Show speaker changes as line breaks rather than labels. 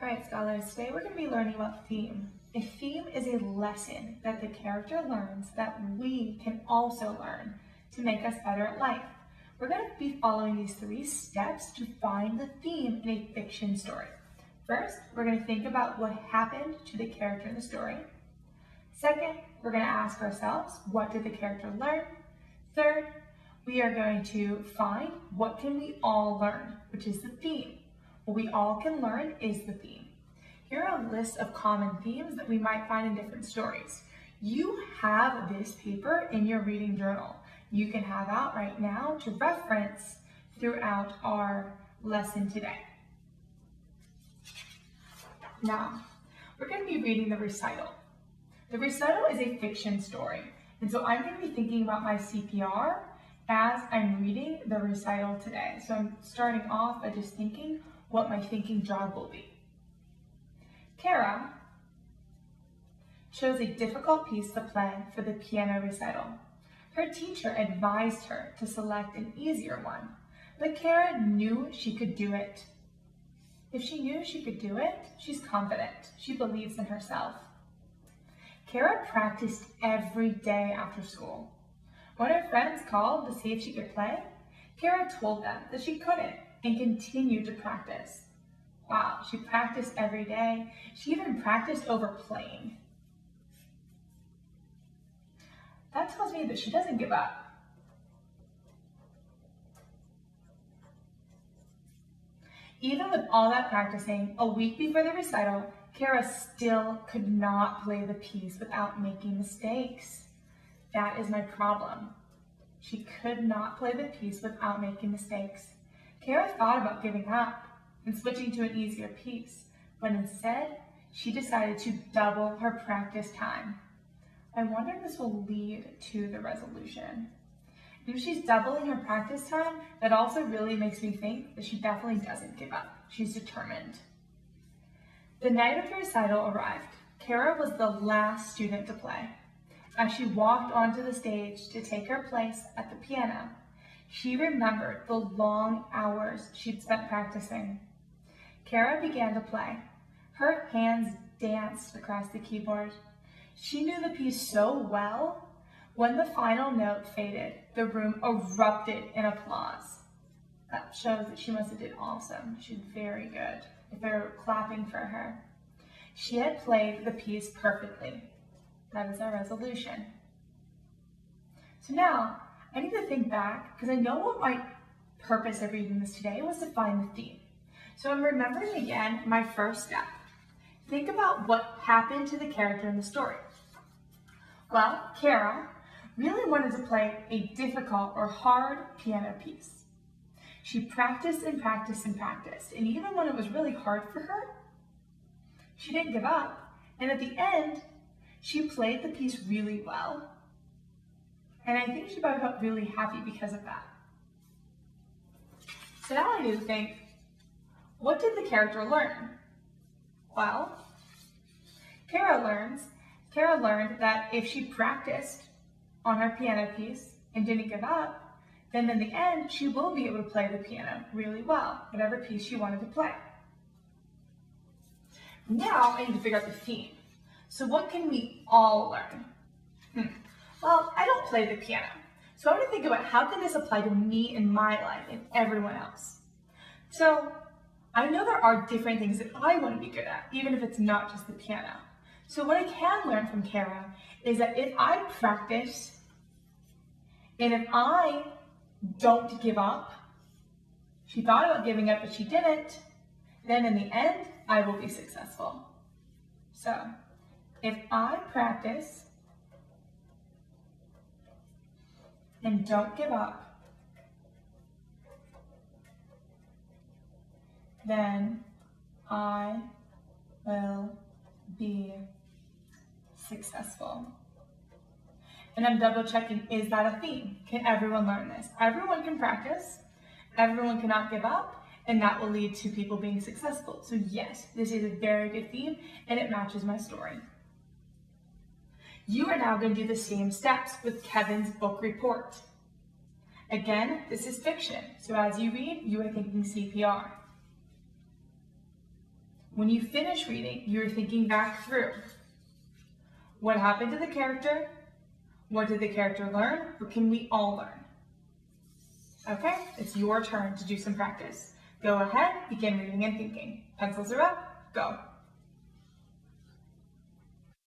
All right, scholars, today we're going to be learning about theme. A theme is a lesson that the character learns that we can also learn to make us better at life. We're going to be following these 3 steps to find the theme in a fiction story. First, we're going to think about what happened to the character in the story. Second, we're going to ask ourselves, what did the character learn? Third, we are going to find what can we all learn, which is the theme. What we all can learn is the theme. Here are a list of common themes that we might find in different stories. You have this paper in your reading journal. You can have out right now to reference throughout our lesson today. Now, we're going to be reading the recital. The recital is a fiction story, and so I'm going to be thinking about my CPR as I'm reading the recital today. So I'm starting off by just thinking what my thinking job will be. Kara chose a difficult piece to play for the piano recital. Her teacher advised her to select an easier one, but Kara knew she could do it. If she knew she could do it, she's confident. She believes in herself. Kara practiced every day after school. When her friends called to see if she could play, Kara told them that she couldn't and continued to practice. Wow, she practiced every day. She even practiced over playing. That tells me that she doesn't give up. Even with all that practicing, a week before the recital, Kara still could not play the piece without making mistakes. That is my problem. She could not play the piece without making mistakes. Kara thought about giving up and switching to an easier piece, but instead, she decided to double her practice time. I wonder if this will lead to the resolution. If she's doubling her practice time, that also really makes me think that she definitely doesn't give up. She's determined. The night of the recital arrived. Kara was the last student to play. As she walked onto the stage to take her place at the piano, she remembered the long hours she'd spent practicing. Kara began to play. Her hands danced across the keyboard. She knew the piece so well. When the final note faded, the room erupted in applause. That shows that she must have did awesome. She did very good if they were clapping for her. She had played the piece perfectly. That is our resolution. So now, I need to think back, because I know what my purpose of reading this today was to find the theme. So I'm remembering again my first step. Think about what happened to the character in the story. Well, Kara really wanted to play a difficult or hard piano piece. She practiced and practiced and practiced, and even when it was really hard for her, she didn't give up, and at the end, she played the piece really well. And I think she probably felt really happy because of that. So now I need to think, what did the character learn? Well, Kara learned that if she practiced on her piano piece and didn't give up, then in the end, she will be able to play the piano really well, whatever piece she wanted to play. Now I need to figure out the theme. So what can we all learn? Well, I don't play the piano. So I'm going to think about how can this apply to me in my life and everyone else. So I know there are different things that I want to be good at, even if it's not just the piano. So what I can learn from Kara is that if I practice and if I don't give up, she thought about giving up but she didn't, then in the end, I will be successful. So if I practice and don't give up, then I will be successful. And I'm double checking, is that a theme? Can everyone learn this? Everyone can practice, everyone cannot give up, and that will lead to people being successful. So yes, this is a very good theme, and it matches my story. You are now going to do the same steps with Kevin's book report. Again, this is fiction, so as you read, you are thinking CPR. When you finish reading, you're thinking back through what happened to the character, what did the character learn, what can we all learn? Okay, it's your turn to do some practice. Go ahead, begin reading and thinking. Pencils are up, go.